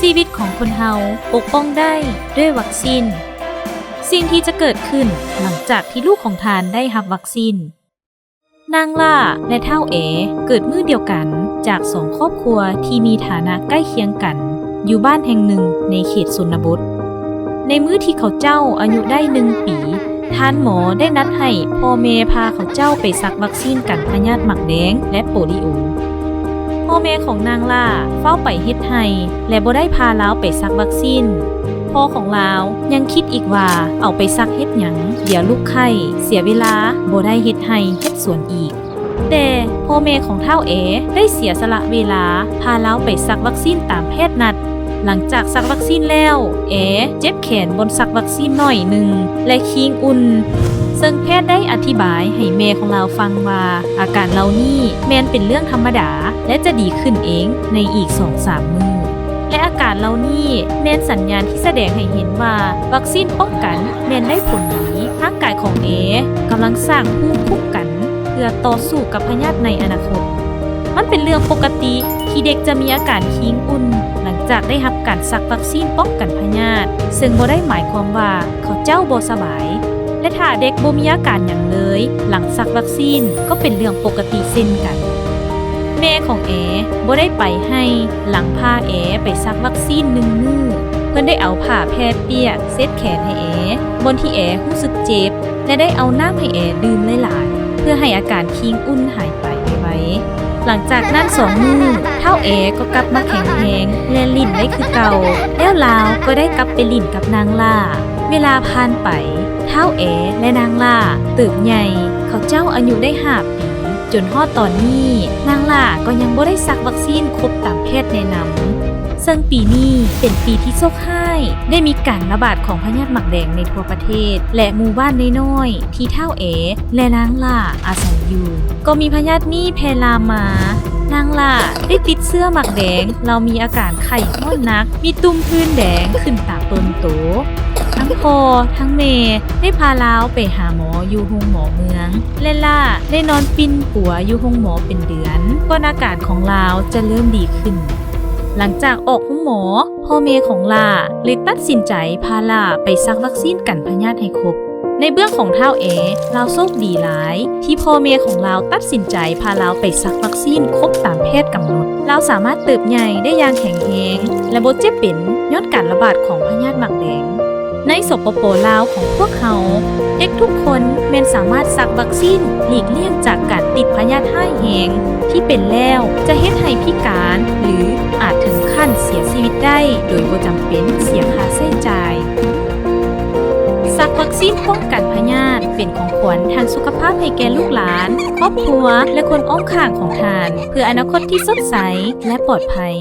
ชีวิตของคนเฮาปกป้องได้ด้วยวัคซีนสิ่งที่จะเกิดขึ้นหลังจากที่ลูกของทานได้รับวัคซีนนางล่าและเฒ่าเอเกิดมื้อเดียวกันจากสองครอบครัวที่มีฐานะใกล้เคียงกันอยู่บ้านแห่งหนึ่งในเขตชนบทในมื้อที่เขาเจ้าอายุได้1 ปีท่านหมอได้นัดให้พ่อแม่พาเขาเจ้าไปซักวัคซีนกันพยาธิหมักแดงและโปลิโอพ่อแม่ของนางล่าเฝ้าไปเฮ็ดให้และบ่ได้พาลาวไปซักวัคซีนพ่อของลาวยังคิดอีกว่าเอาไปซักเฮ็ดหยังเดี๋ยวลูกไข้เสียเวลาบ่ได้เฮ็ดให้เฮ็ดสวนอีกแต่พ่อแม่ของเฒ่าเอได้เสียสละเวลาพาลาวไปซักวัคซีนตามแพทย์นัดหลังจากซักวัคซีนแล้วเจ็บแขนบนซักวัคซีนหน่อยหนึ่งและคิงอุ่นซึ่งแพทย์ได้อธิบายให้แม่ของเราฟังว่าอาการเหล่านี้แม้นเป็นเรื่องธรรมดาและจะดีขึ้นเองในอีก 2-3 มื้อและอาการเหล่านี้แม้นสัญญาณที่แสดงให้เห็นว่าวัคซีนป้องกันแม้นได้ผลดีร่างกายของกำลังสร้างภูมิคุ้มกันเพื่อต่อสู้กับพยาธิในอนาคตมันเป็นเรื่องปกติที่เด็กจะมีอาการคิงอุ่นหลังจากได้รับการซักวัคซีนป้องกันพยาธิซึ่งบ่ได้หมายความว่าเขาเจ้าบ่สบายและถ้าเด็กบ่มีอาการหยังเลยหลังซักวัคซีนก็เป็นเรื่องปกติเช่นกันแม่ของบ่ได้ไปให้หลังพาไปซักวัคซีน1 มื้อเพิ่นได้เอาผ้าแพรเปียกเช็ดแขนให้บนที่รู้สึกเจ็บและได้เอาน้ำให้ดื่มหลายๆเพื่อให้อาการคิงอุ่นหายไปไวๆหลังจากนั้น2 มื้อเฒ่าก็กลับมาแข็งแรงและลิ้นได้คือเก่าแล้วลาวก็ได้กลับไปลิ้นกับนางล่าเวลาผ่านไปเฒ่าและนางล่าเติบใหญ่เขาเจ้าอายุได้5 ปีจนฮอดตอนนี้นางล่าก็ยังบ่ได้ซักวัคซีนครบตามแพทย์แนะนำซึ่งปีนี้เป็นปีที่โชคร้ายได้มีการระบาดของพยาธิหมักแดงในทั่วประเทศและหมู่บ้านน้อยๆที่เฒ่าและนางล่าอาศัยอยู่ก็มีพยาธินี้แพร่ลามมานางล่าได้ติดเชื้อหมักแดงเรามีอาการไข้ห้อนนักมีตุ่มพื้นแดงขึ้นตามต้นโตทั้งพ่อทั้งแม่ได้พาลาวไปหาหมออยู่โรงหมอเมืองและล่าได้นอนปิ้นปัวอยู่โรงหมอเป็นเดือนก่อนอาการของลาวจะเริ่มดีขึ้นหลังจากออกห้องหมอพ่อแม่ของลาเลยตัดสินใจพาลาไปซักวัคซีนกันพยาธิให้ครบในเบื้องของเฒ่าลาวโชคดีหลายที่พ่อแม่ของลาวตัดสินใจพาลาวไปซักวัคซีนครบตามแพทย์กำหนดลาวสามารถเติบใหญ่ได้อย่างแข็งแรงและบ่เจ็บเป็นย้อนการระบาดของพยาธิหมักแดงในสปป.ลาวของพวกเขาเด็กทุกคนแม้นสามารถซักวัคซีนหลีกเลี่ยงจากการติดพยาธิร้ายแรงที่เป็นแล้วจะเฮ็ดให้พิการหรืออาจถึงขั้นเสียชีวิตได้โดยบ่จำเป็นเสียค่าใช้จ่ายซักวัคซีนป้องกันพยาธิเป็นของขวัญทางสุขภาพให้แก่ลูกหลานครอบครัวและคนอ้อมข้างของท่านเพื่ออนาคตที่สดใสและปลอดภัย